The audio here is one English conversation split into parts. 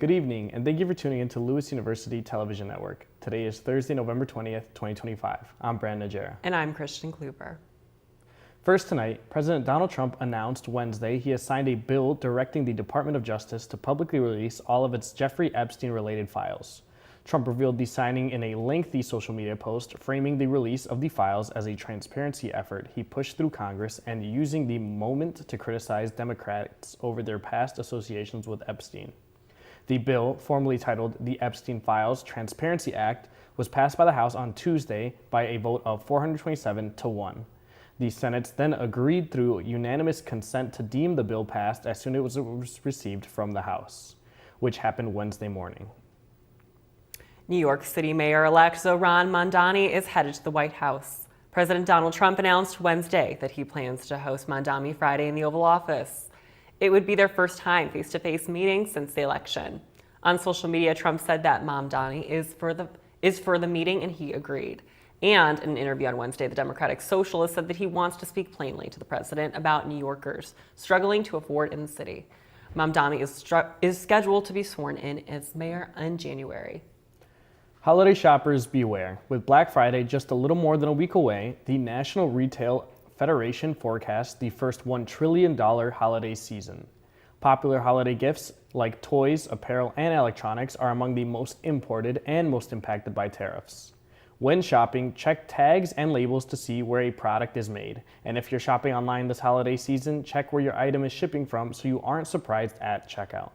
Good evening, and thank you for tuning in to Lewis University Television Network. Today is Thursday, November 20th, 2025. I'm Brandon Najera. And I'm Christian Kluber. First tonight, President Donald Trump announced Wednesday he has signed a bill directing the Department of Justice to publicly release all of its Jeffrey Epstein-related files. Trump revealed the signing in a lengthy social media post, framing the release of the files as a transparency effort he pushed through Congress and using the moment to criticize Democrats over their past associations with Epstein. The bill, formally titled the Epstein Files Transparency Act, was passed by the House on Tuesday by a vote of 427 to 1. The Senate then agreed through unanimous consent to deem the bill passed as soon as it was received from the House, which happened Wednesday morning. New York City Mayor-elect Zohran Mamdani is headed to the White House. President Donald Trump announced Wednesday that he plans to host Mamdani Friday in the Oval Office. It would be their first time face-to-face meeting since the election. On social media, Trump said that Mamdani is for the meeting, and he agreed. And in an interview on Wednesday, the Democratic Socialist said that he wants to speak plainly to the president about New Yorkers struggling to afford in the city. Mamdani is scheduled to be sworn in as mayor in January. Holiday shoppers beware. With Black Friday just a little more than a week away, the National Retail Federation forecasts the first $1 trillion holiday season. Popular holiday gifts like toys, apparel, and electronics are among the most imported and most impacted by tariffs. When shopping, check tags and labels to see where a product is made. And if you're shopping online this holiday season, check where your item is shipping from so you aren't surprised at checkout.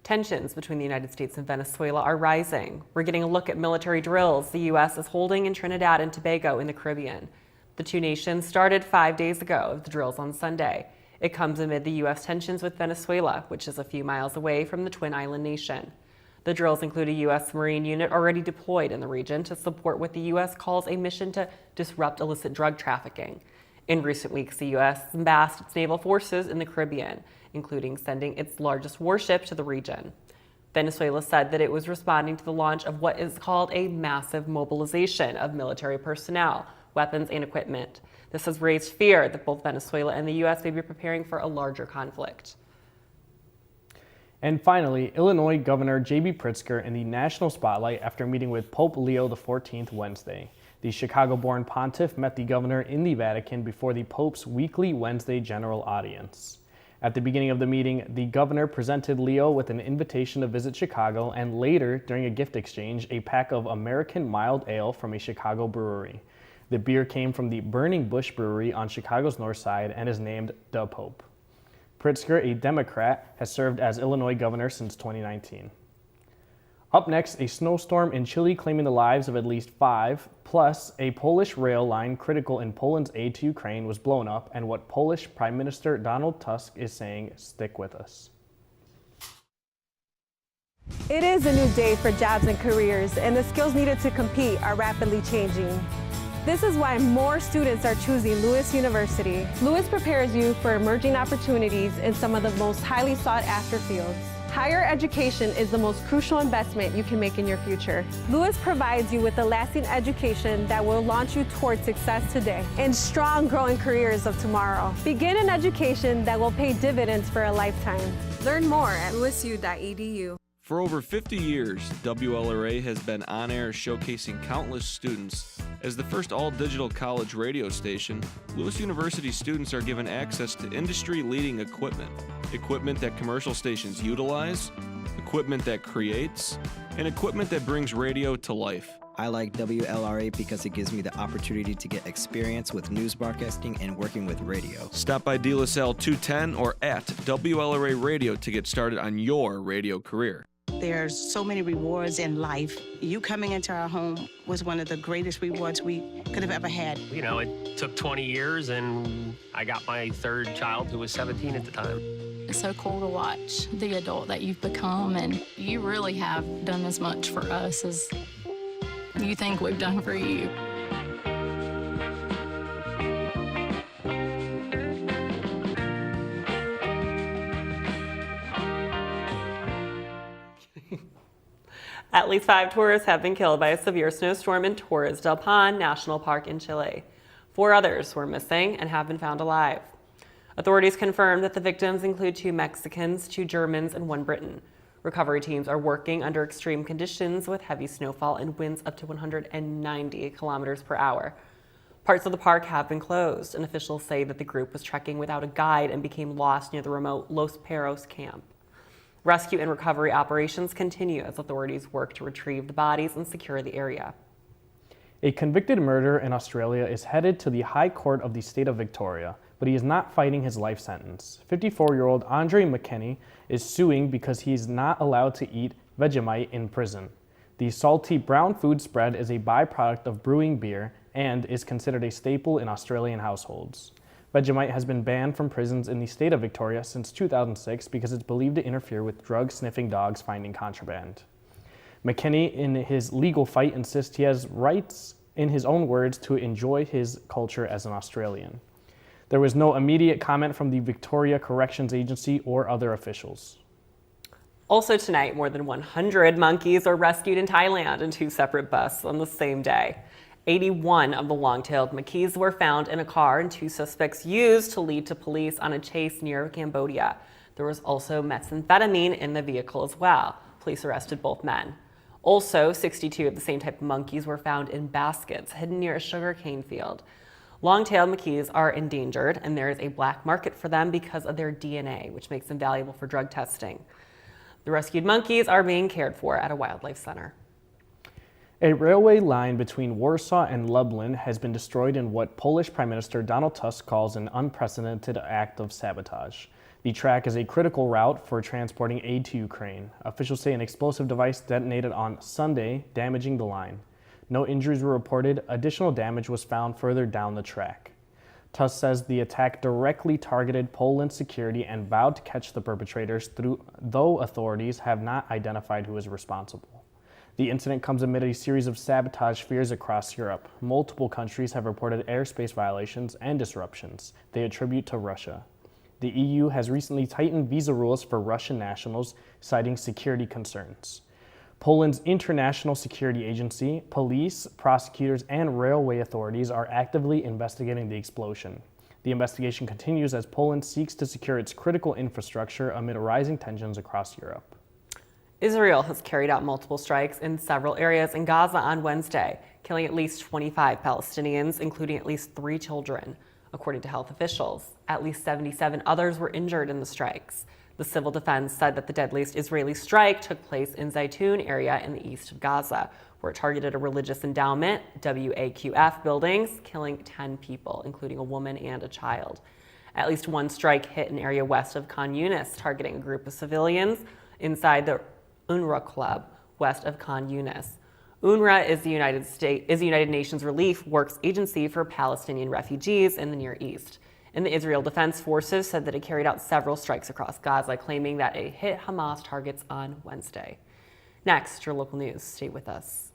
Tensions between the United States and Venezuela are rising. We're getting a look at military drills the U.S. is holding in Trinidad and Tobago in the Caribbean. The two nations started 5 days ago with the drills on Sunday. It comes amid the U.S. tensions with Venezuela, which is a few miles away from the Twin Island nation. The drills include a U.S. Marine unit already deployed in the region to support what the U.S. calls a mission to disrupt illicit drug trafficking. In recent weeks, the U.S. amassed its naval forces in the Caribbean, including sending its largest warship to the region. Venezuela said that it was responding to the launch of what is called a massive mobilization of military personnel, weapons, and equipment. This has raised fear that both Venezuela and the U.S. may be preparing for a larger conflict. And finally, Illinois Governor J.B. Pritzker in the national spotlight after meeting with Pope Leo XIV Wednesday. The Chicago-born pontiff met the governor in the Vatican before the Pope's weekly Wednesday general audience. At the beginning of the meeting, the governor presented Leo with an invitation to visit Chicago and later, during a gift exchange, a pack of American mild ale from a Chicago brewery. The beer came from the Burning Bush Brewery on Chicago's north side and is named The Pope. Pritzker, a Democrat, has served as Illinois governor since 2019. Up next, a snowstorm in Chile claiming the lives of at least 5, plus a Polish rail line critical in Poland's aid to Ukraine was blown up, and what Polish Prime Minister Donald Tusk is saying. Stick with us. It is a new day for jobs and careers, and the skills needed to compete are rapidly changing. This is why more students are choosing Lewis University. Lewis prepares you for emerging opportunities in some of the most highly sought after fields. Higher education is the most crucial investment you can make in your future. Lewis provides you with a lasting education that will launch you toward success today and strong growing careers of tomorrow. Begin an education that will pay dividends for a lifetime. Learn more at lewisu.edu. For over 50 years, WLRA has been on air showcasing countless students. As the first all-digital college radio station, Lewis University students are given access to industry-leading equipment. Equipment that commercial stations utilize, equipment that creates, and equipment that brings radio to life. I like WLRA because it gives me the opportunity to get experience with news broadcasting and working with radio. Stop by De La Salle 210 or at WLRA Radio to get started on your radio career. There's so many rewards in life. You coming into our home was one of the greatest rewards we could have ever had. You know, it took 20 years, and I got my third child, who was 17 at the time. It's so cool to watch the adult that you've become, and you really have done as much for us as you think we've done for you. At least 5 tourists have been killed by a severe snowstorm in Torres del Paine National Park in Chile. 4 others were missing and have been found alive. Authorities confirmed that the victims include 2 Mexicans, 2 Germans, and 1 Briton. Recovery teams are working under extreme conditions with heavy snowfall and winds up to 190 kilometers per hour. Parts of the park have been closed, and officials say that the group was trekking without a guide and became lost near the remote Los Perros camp. Rescue and recovery operations continue as authorities work to retrieve the bodies and secure the area. A convicted murderer in Australia is headed to the High Court of the state of Victoria, but he is not fighting his life sentence. 54-year-old Andre McKinney is suing because he is not allowed to eat Vegemite in prison. The salty brown food spread is a byproduct of brewing beer and is considered a staple in Australian households. Vegemite has been banned from prisons in the state of Victoria since 2006 because it's believed to interfere with drug-sniffing dogs finding contraband. McKinney, in his legal fight, insists he has rights, in his own words, to enjoy his culture as an Australian. There was no immediate comment from the Victoria Corrections Agency or other officials. Also tonight, more than 100 monkeys are rescued in Thailand in 2 separate busts on the same day. 81 of the long-tailed monkeys were found in a car, and 2 suspects used to lead to police on a chase near Cambodia. There was also methamphetamine in the vehicle as well. Police arrested both men. Also, 62 of the same type of monkeys were found in baskets hidden near a sugarcane field. Long-tailed monkeys are endangered, and there is a black market for them because of their DNA, which makes them valuable for drug testing. The rescued monkeys are being cared for at a wildlife center. A railway line between Warsaw and Lublin has been destroyed in what Polish Prime Minister Donald Tusk calls an unprecedented act of sabotage. The track is a critical route for transporting aid to Ukraine. Officials say an explosive device detonated on Sunday, damaging the line. No injuries were reported. Additional damage was found further down the track. Tusk says the attack directly targeted Poland's security and vowed to catch the perpetrators, though authorities have not identified who is responsible. The incident comes amid a series of sabotage fears across Europe. Multiple countries have reported airspace violations and disruptions they attribute to Russia. The EU has recently tightened visa rules for Russian nationals, citing security concerns. Poland's International Security Agency, police, prosecutors, and railway authorities are actively investigating the explosion. The investigation continues as Poland seeks to secure its critical infrastructure amid rising tensions across Europe. Israel has carried out multiple strikes in several areas in Gaza on Wednesday, killing at least 25 Palestinians, including at least 3 children. According to health officials, at least 77 others were injured in the strikes. The civil defense said that the deadliest Israeli strike took place in Zaytun area in the east of Gaza, where it targeted a religious endowment, WAQF buildings, killing 10 people, including a woman and a child. At least one strike hit an area west of Khan Yunis, targeting a group of civilians inside the UNRWA club west of Khan Yunis. UNRWA is the United Nations Relief Works Agency for Palestinian refugees in the Near East. And the Israel Defense Forces said that it carried out several strikes across Gaza, claiming that it hit Hamas targets on Wednesday. Next, your local news. Stay with us.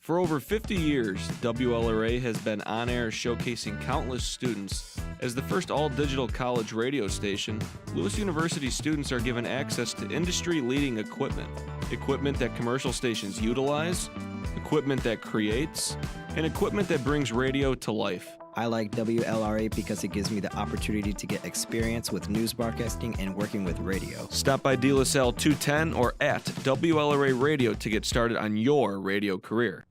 For over 50 years, WLRA has been on air showcasing countless students. As the first all-digital college radio station, Lewis University students are given access to industry-leading equipment. Equipment that commercial stations utilize, equipment that creates, and equipment that brings radio to life. I like WLRA because it gives me the opportunity to get experience with news broadcasting and working with radio. Stop by De La Salle 210 or at WLRA Radio to get started on your radio career.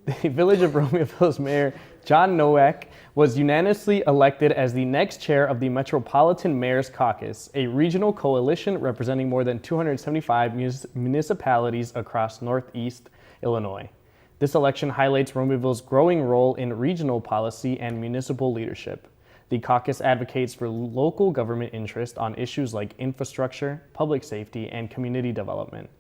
The Village of Romeoville's Mayor John Nowak was unanimously elected as the next chair of the Metropolitan Mayor's Caucus, a regional coalition representing more than 275 municipalities across Northeast Illinois. This election highlights Romeoville's growing role in regional policy and municipal leadership. The caucus advocates for local government interest on issues like infrastructure, public safety, and community development.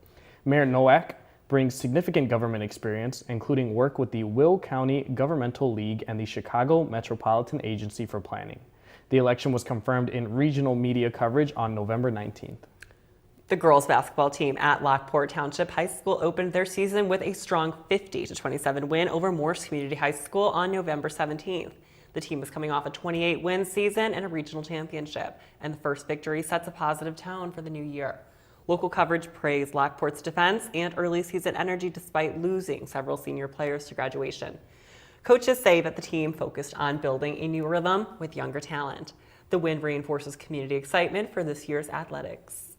Mayor Nowak brings significant government experience, including work with the Will County Governmental League and the Chicago Metropolitan Agency for Planning. The election was confirmed in regional media coverage on November 19th. The girls basketball team at Lockport Township High School opened their season with a strong 50-27 win over Morse Community High School on November 17th. The team is coming off a 28-win season and a regional championship, and the first victory sets a positive tone for the new year. Local coverage praised Lockport's defense and early season energy despite losing several senior players to graduation. Coaches say that the team focused on building a new rhythm with younger talent. The win reinforces community excitement for this year's athletics.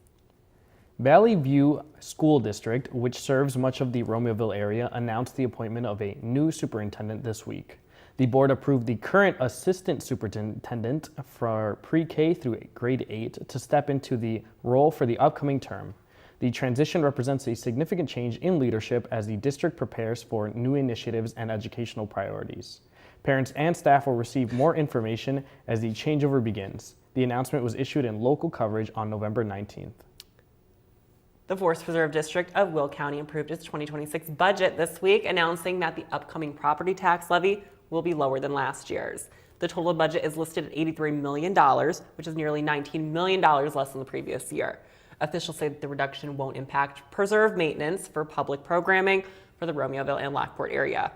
Valley View School District, which serves much of the Romeoville area, announced the appointment of a new superintendent this week. The board approved the current assistant superintendent for pre-K through grade 8 to step into the role for the upcoming term. The transition represents a significant change in leadership as the district prepares for new initiatives and educational priorities. Parents and staff will receive more information as the changeover begins. The announcement was issued in local coverage on November 19th. The Forest Preserve District of Will County approved its 2026 budget this week, announcing that the upcoming property tax levy will be lower than last year's. The total budget is listed at $83 million, which is nearly $19 million less than the previous year. Officials say that the reduction won't impact preserve maintenance for public programming for the Romeoville and Lockport area.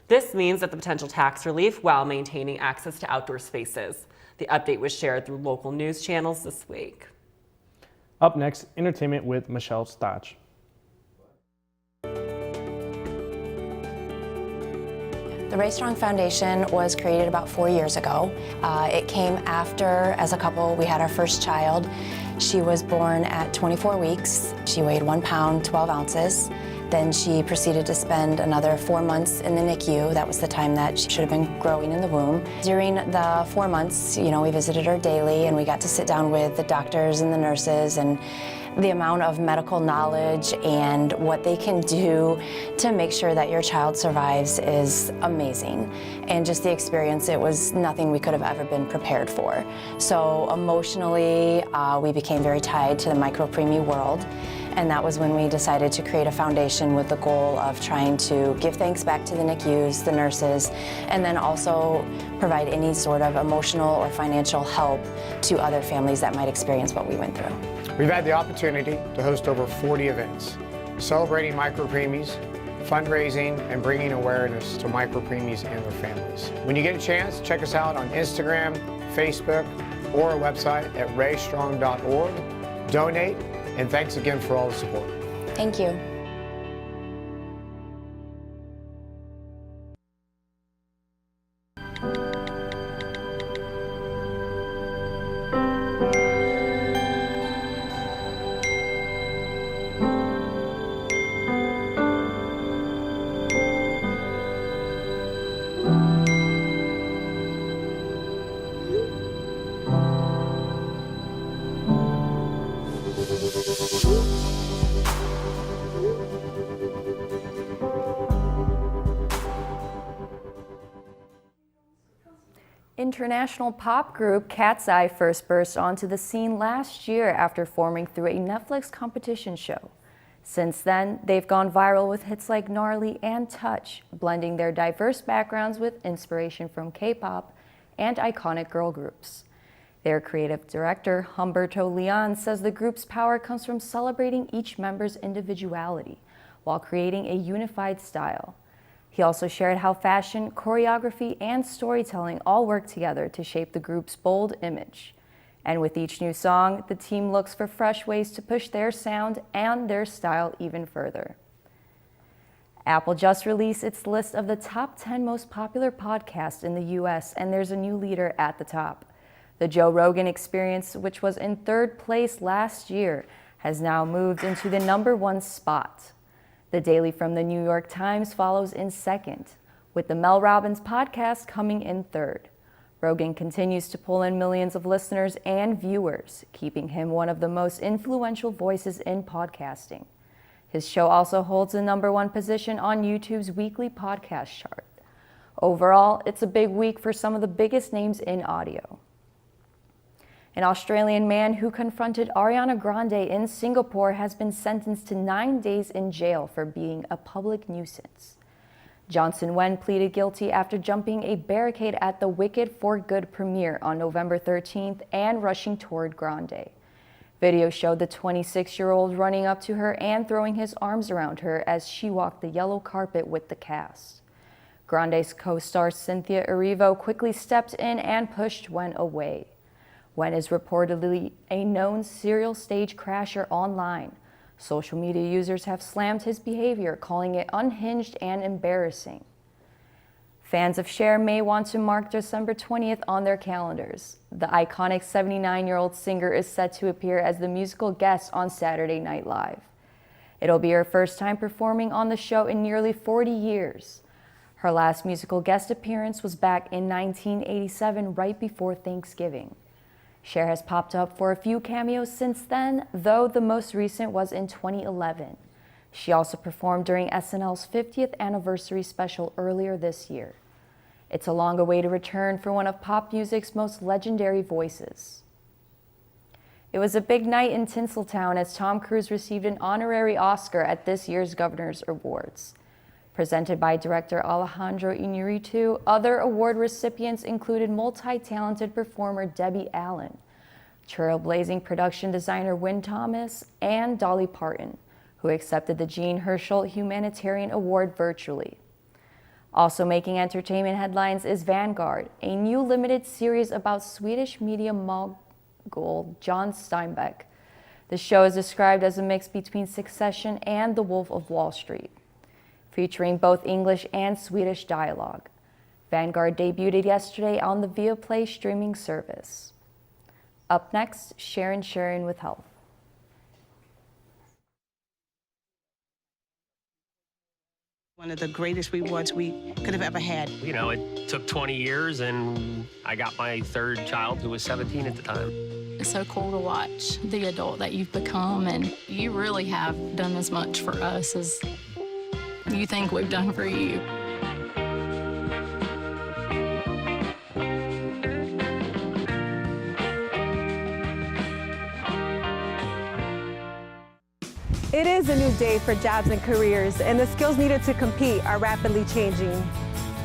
This means that the potential tax relief while maintaining access to outdoor spaces. The update was shared through local news channels this week. Up next, entertainment with Michelle Stach. The Ray Strong Foundation was created about 4 years ago. It came after, as a couple, we had our first child. She was born at 24 weeks. She weighed 1 pound, 12 ounces. Then she proceeded to spend another 4 months in the NICU. That was the time that she should have been growing in the womb. During the 4 months, we visited her daily and we got to sit down with the doctors and the nurses, and the amount of medical knowledge and what they can do to make sure that your child survives is amazing. And just the experience, it was nothing we could have ever been prepared for. So emotionally, we became very tied to the micro-preemie world. And that was when we decided to create a foundation with the goal of trying to give thanks back to the NICUs, the nurses, and then also provide any sort of emotional or financial help to other families that might experience what we went through. We've had the opportunity to host over 40 events, celebrating micro-preemies, fundraising, and bringing awareness to micro-preemies and their families. When you get a chance, check us out on Instagram, Facebook, or our website at raystrong.org. Donate, and thanks again for all the support. Thank you. International pop group Cat's Eye first burst onto the scene last year after forming through a Netflix competition show. Since then, they've gone viral with hits like Gnarly and Touch, blending their diverse backgrounds with inspiration from K-pop and iconic girl groups. Their creative director, Humberto Leon, says the group's power comes from celebrating each member's individuality while creating a unified style. He also shared how fashion, choreography, and storytelling all work together to shape the group's bold image. And with each new song, the team looks for fresh ways to push their sound and their style even further. Apple just released its list of the top 10 most popular podcasts in the US, and there's a new leader at the top. The Joe Rogan Experience, which was in 3rd place last year, has now moved into the #1 spot. The Daily from the New York Times follows in second, with the Mel Robbins podcast coming in third. Rogan continues to pull in millions of listeners and viewers, keeping him one of the most influential voices in podcasting. His show also holds the #1 position on YouTube's weekly podcast chart. Overall, it's a big week for some of the biggest names in audio. An Australian man who confronted Ariana Grande in Singapore has been sentenced to 9 days in jail for being a public nuisance. Johnson Wen pleaded guilty after jumping a barricade at the Wicked for Good premiere on November 13th and rushing toward Grande. Video showed the 26-year-old running up to her and throwing his arms around her as she walked the yellow carpet with the cast. Grande's co-star Cynthia Erivo quickly stepped in and pushed Wen away. Wen is reportedly a known serial stage crasher online. Social media users have slammed his behavior, calling it unhinged and embarrassing. Fans of Cher may want to mark December 20th on their calendars. The iconic 79-year-old singer is set to appear as the musical guest on Saturday Night Live. It'll be her first time performing on the show in nearly 40 years. Her last musical guest appearance was back in 1987, right before Thanksgiving. Cher has popped up for a few cameos since then, though the most recent was in 2011. She also performed during SNL's 50th anniversary special earlier this year. It's a long-awaited return for one of pop music's most legendary voices. It was a big night in Tinseltown as Tom Cruise received an honorary Oscar at this year's Governor's Awards. Presented by director Alejandro Iñárritu, other award recipients included multi-talented performer Debbie Allen, trailblazing production designer Wynn Thomas, and Dolly Parton, who accepted the Jean Herschel Humanitarian Award virtually. Also making entertainment headlines is Vanguard, a new limited series about Swedish media mogul John Steinbeck. The show is described as a mix between Succession and The Wolf of Wall Street, featuring both English and Swedish dialogue. Vanguard debuted yesterday on the Viaplay streaming service. Up next, Sharon with health. One of the greatest rewards we could have ever had. You know, it took 20 years and I got my third child who was 17 at the time. It's so cool to watch the adult that you've become, and you really have done as much for us as you think we've done for you. It is a new day for jobs and careers, and the skills needed to compete are rapidly changing.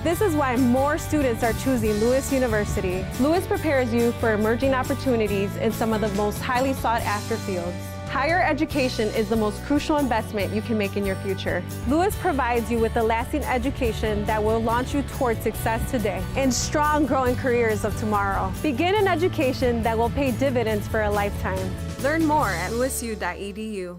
This is why more students are choosing Lewis University. Lewis prepares you for emerging opportunities in some of the most highly sought after fields. Higher education is the most crucial investment you can make in your future. Lewis provides you with a lasting education that will launch you toward success today and strong growing careers of tomorrow. Begin an education that will pay dividends for a lifetime. Learn more at lewisu.edu.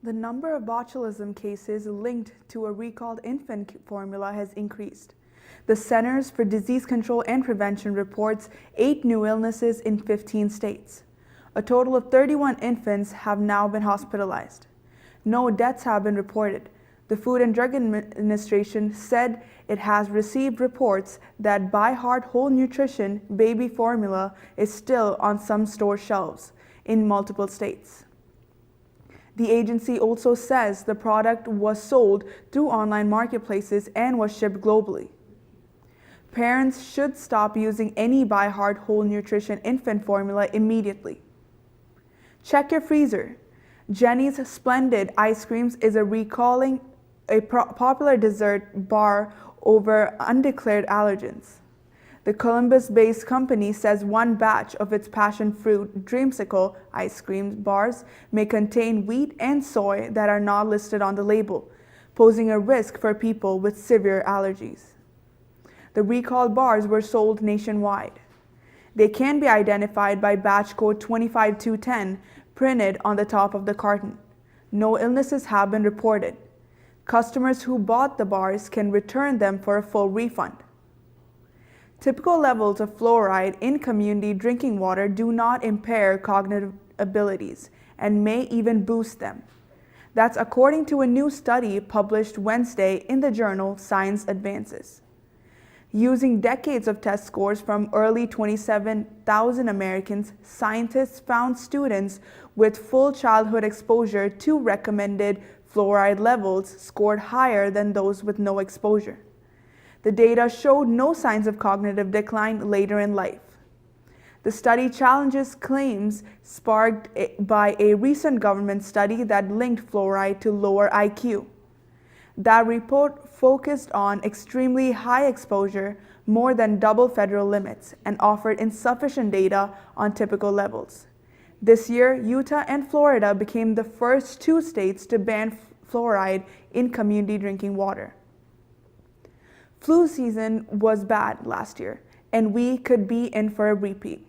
The number of botulism cases linked to a recalled infant formula has increased. The Centers for Disease Control and Prevention reports 8 new illnesses in 15 states. A total of 31 infants have now been hospitalized. No deaths have been reported. The Food and Drug Administration said it has received reports that By Heart Whole Nutrition baby formula is still on some store shelves in multiple states. The agency also says the product was sold through online marketplaces and was shipped globally. Parents should stop using any By Heart Whole Nutrition infant formula immediately. Check your freezer. Jenny's Splendid Ice Creams is recalling a popular dessert bar over undeclared allergens. The Columbus-based company says one batch of its passion fruit dreamsicle ice cream bars may contain wheat and soy that are not listed on the label, posing a risk for people with severe allergies. The recalled bars were sold nationwide. They can be identified by batch code 25210 printed on the top of the carton. No illnesses have been reported. Customers who bought the bars can return them for a full refund. Typical levels of fluoride in community drinking water do not impair cognitive abilities and may even boost them. That's according to a new study published Wednesday in the journal Science Advances. Using decades of test scores from early 27,000 Americans, scientists found students with full childhood exposure to recommended fluoride levels scored higher than those with no exposure. The data showed no signs of cognitive decline later in life. The study challenges claims sparked by a recent government study that linked fluoride to lower IQ. That report focused on extremely high exposure, more than double federal limits, and offered insufficient data on typical levels. This year, Utah and Florida became the first two states to ban fluoride in community drinking water. Flu season was bad last year, and we could be in for a repeat.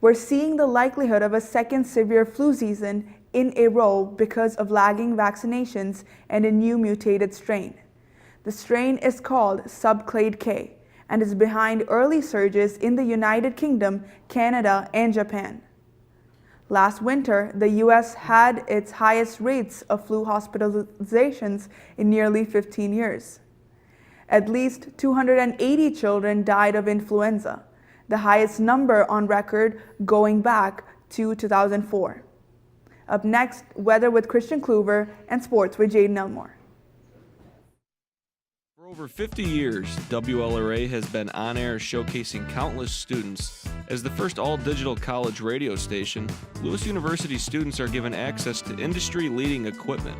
We're seeing the likelihood of a second severe flu season in a row because of lagging vaccinations and a new mutated strain. The strain is called subclade K and is behind early surges in the United Kingdom, Canada, and Japan. Last winter, the U.S. had its highest rates of flu hospitalizations in nearly 15 years. At least 280 children died of influenza, the highest number on record going back to 2004. Up next, weather with Christian Kluver and sports with Jaden Elmore. For over 50 years, WLRA has been on air showcasing countless students. As the first all-digital college radio station, Lewis University students are given access to industry-leading equipment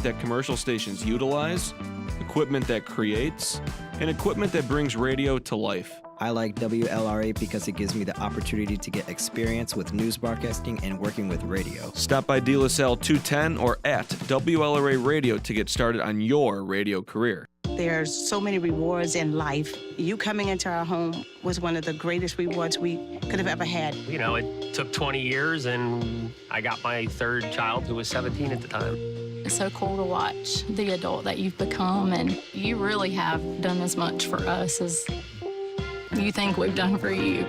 that commercial stations utilize, equipment that creates, and equipment that brings radio to life. I like WLRA because it gives me the opportunity to get experience with news broadcasting and working with radio. Stop by De La Salle 210 or at WLRA Radio to get started on your radio career. There's so many rewards in life. You coming into our home was one of the greatest rewards we could have ever had. You know, it took 20 years, and I got my third child, who was 17 at the time. It's so cool to watch the adult that you've become, and you really have done as much for us as you think we've done for you.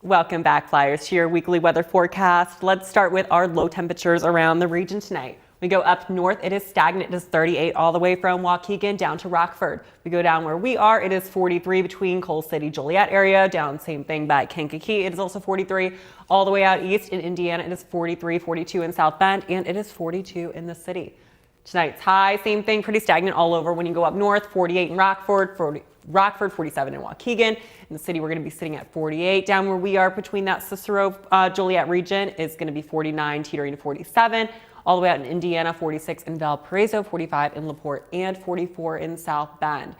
Welcome back, Flyers, to your weekly weather forecast. Let's start with our low temperatures around the region tonight. We go up north, it is stagnant, it is 38 all the way from Waukegan down to Rockford. We go down where we are, it is 43 between Coal City, Joliet area, down same thing by Kankakee. It is also 43 all the way out east in Indiana. It is 43, 42 in South Bend, and it is 42 in the city. Tonight's high, same thing, pretty stagnant all over. When you go up north, 48 in Rockford, 47 in Waukegan. In the city, we're going to be sitting at 48. Down where we are between that Cicero, Joliet region is going to be 49, teetering to 47. All the way out in Indiana, 46 in Valparaiso, 45 in LaPorte, and 44 in South Bend.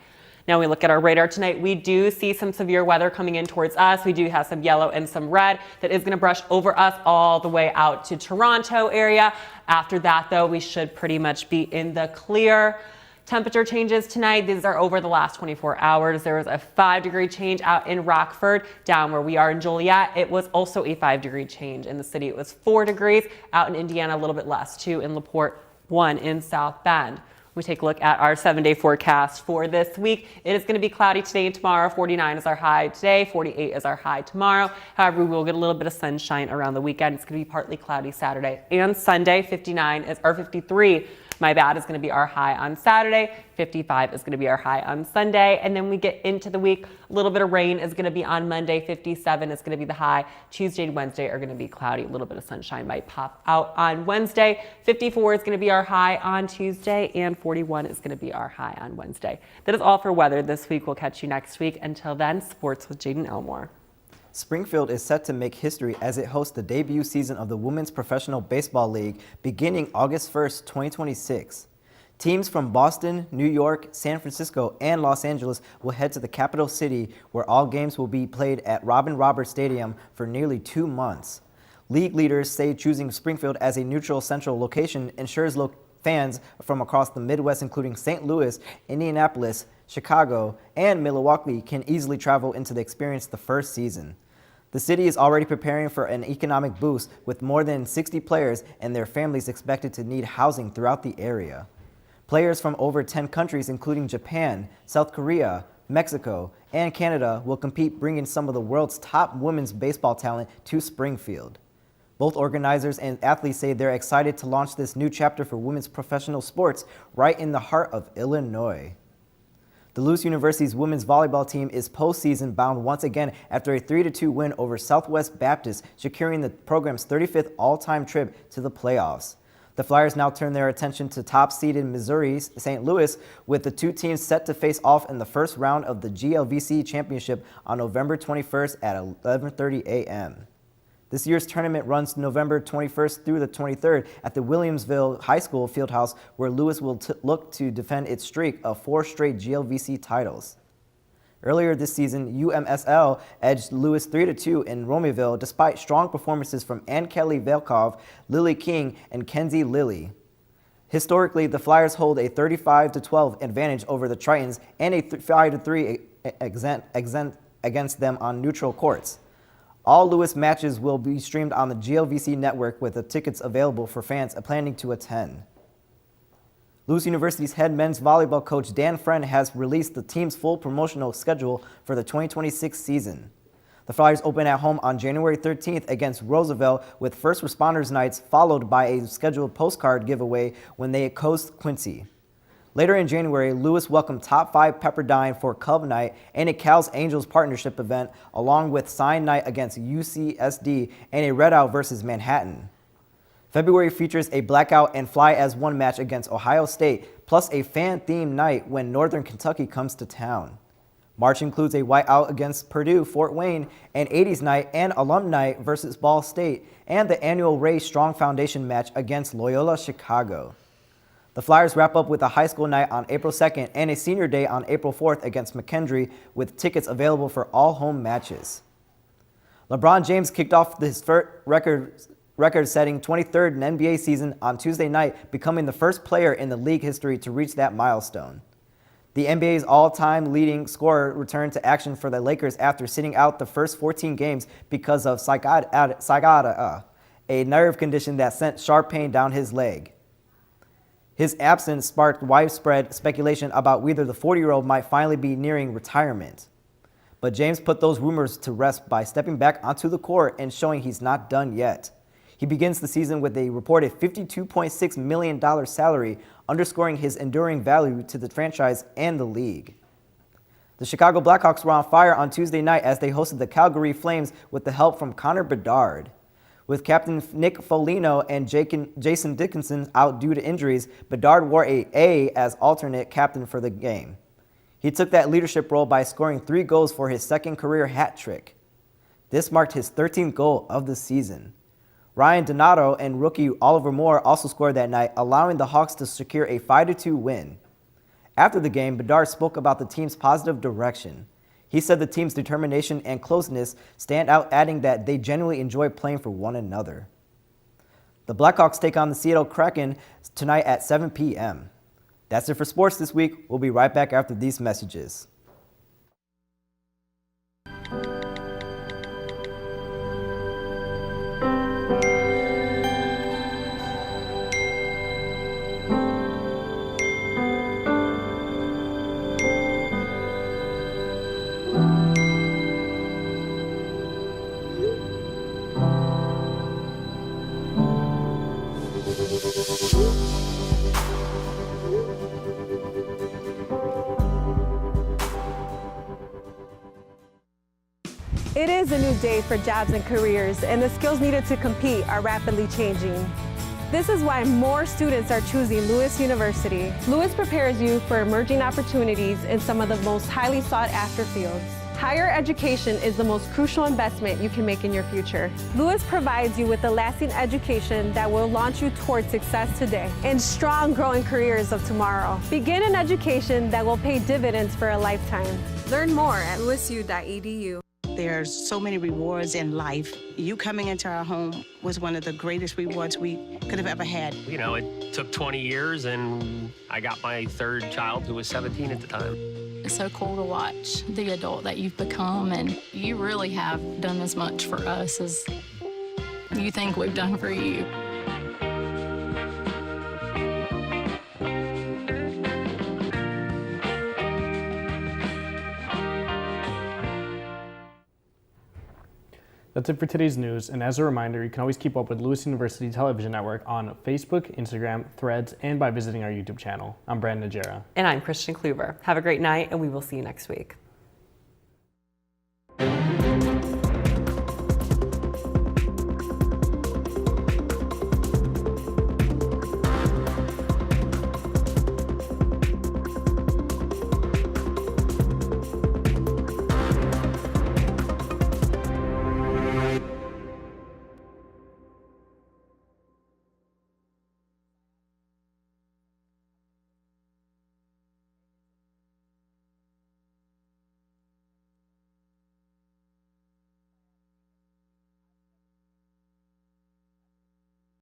Now we look at our radar tonight. We do see some severe weather coming in towards us. We do have some yellow and some red that is going to brush over us all the way out to Toronto area. After that, though, we should pretty much be in the clear. Temperature changes tonight. These are over the last 24 hours. There was a 5-degree change out in Rockford. Down where we are in Joliet, it was also a 5-degree change. In the city, it was 4 degrees. Out in Indiana, a little bit less, 2 in LaPorte, 1 in South Bend. We take a look at our 7-day forecast for this week. It is going to be cloudy today and tomorrow. 49 is our high today, 48 is our high tomorrow. However, we will get a little bit of sunshine around the weekend. It's going to be partly cloudy Saturday and Sunday. 53 is going to be our high on Saturday. 55 is going to be our high on Sunday. And then we get into the week, a little bit of rain is going to be on Monday. 57 is going to be the high. Tuesday and Wednesday are going to be cloudy. A little bit of sunshine might pop out on Wednesday. 54 is going to be our high on Tuesday, and 41 is going to be our high on Wednesday. That is all for weather this week. We'll catch you next week. Until then, sports with Jaden Elmore. Springfield is set to make history as it hosts the debut season of the Women's Professional Baseball League beginning August 1st, 2026. Teams from Boston, New York, San Francisco, and Los Angeles will head to the capital city, where all games will be played at Robin Roberts Stadium for nearly 2 months. League leaders say choosing Springfield as a neutral central location ensures fans from across the Midwest, including St. Louis, Indianapolis, Chicago, and Milwaukee, can easily travel into the experience the first season. The city is already preparing for an economic boost, with more than 60 players and their families expected to need housing throughout the area. Players from over 10 countries, including Japan, South Korea, Mexico, and Canada, will compete, bringing some of the world's top women's baseball talent to Springfield. Both organizers and athletes say they're excited to launch this new chapter for women's professional sports right in the heart of Illinois. The Lewis University's women's volleyball team is postseason bound once again after a 3-2 win over Southwest Baptist, securing the program's 35th all-time trip to the playoffs. The Flyers now turn their attention to top-seeded Missouri's St. Louis, with the two teams set to face off in the first round of the GLVC Championship on November 21st at 11:30 a.m. This year's tournament runs November 21st through the 23rd at the Williamsville High School Fieldhouse, where Lewis will look to defend its streak of 4 straight GLVC titles. Earlier this season, UMSL edged Lewis 3-2 in Romeoville, despite strong performances from Ann Kelly Velkov, Lily King, and Kenzie Lilly. Historically, the Flyers hold a 35-12 advantage over the Tritons and a 5-3 against them on neutral courts. All Lewis matches will be streamed on the GLVC network, with the tickets available for fans planning to attend. Lewis University's head men's volleyball coach Dan Friend has released the team's full promotional schedule for the 2026 season. The Flyers open at home on January 13th against Roosevelt, with First Responders Nights followed by a scheduled postcard giveaway when they host Quincy. Later in January, Lewis welcomed Top 5 Pepperdine for Cub Night and a Cal's Angels partnership event, along with Sign Night against UCSD and a Redout versus Manhattan. February features a Blackout and Fly as One match against Ohio State, plus a fan-themed night when Northern Kentucky comes to town. March includes a Whiteout against Purdue, Fort Wayne, an 80s night and Alum Night versus Ball State, and the annual Ray Strong Foundation match against Loyola Chicago. The Flyers wrap up with a high school night on April 2nd and a senior day on April 4th against McKendree, with tickets available for all home matches. LeBron James kicked off his record-setting 23rd NBA season on Tuesday night, becoming the first player in the league history to reach that milestone. The NBA's all-time leading scorer returned to action for the Lakers after sitting out the first 14 games because of sciatica, a nerve condition that sent sharp pain down his leg. His absence sparked widespread speculation about whether the 40-year-old might finally be nearing retirement. But James put those rumors to rest by stepping back onto the court and showing he's not done yet. He begins the season with a reported $52.6 million salary, underscoring his enduring value to the franchise and the league. The Chicago Blackhawks were on fire on Tuesday night as they hosted the Calgary Flames with the help from Connor Bedard. With Captain Nick Foligno and Jason Dickinson out due to injuries, Bedard wore an A as alternate captain for the game. He took that leadership role by scoring 3 goals for his second career hat trick. This marked his 13th goal of the season. Ryan Donato and rookie Oliver Moore also scored that night, allowing the Hawks to secure a 5-2 win. After the game, Bedard spoke about the team's positive direction. He said the team's determination and closeness stand out, adding that they genuinely enjoy playing for one another. The Blackhawks take on the Seattle Kraken tonight at 7 p.m. That's it for sports this week. We'll be right back after these messages. It is a new day for jobs and careers, and the skills needed to compete are rapidly changing. This is why more students are choosing Lewis University. Lewis prepares you for emerging opportunities in some of the most highly sought after fields. Higher education is the most crucial investment you can make in your future. Lewis provides you with a lasting education that will launch you towards success today and strong growing careers of tomorrow. Begin an education that will pay dividends for a lifetime. Learn more at lewisu.edu. There's so many rewards in life. You coming into our home was one of the greatest rewards we could have ever had. You know, it took 20 years, and I got my third child, who was 17 at the time. It's so cool to watch the adult that you've become, and you really have done as much for us as you think we've done for you. That's it for today's news, and as a reminder, you can always keep up with Lewis University Television Network on Facebook, Instagram, Threads, and by visiting our YouTube channel. I'm Brandon Najera. And I'm Christian Kluver. Have a great night, and we will see you next week.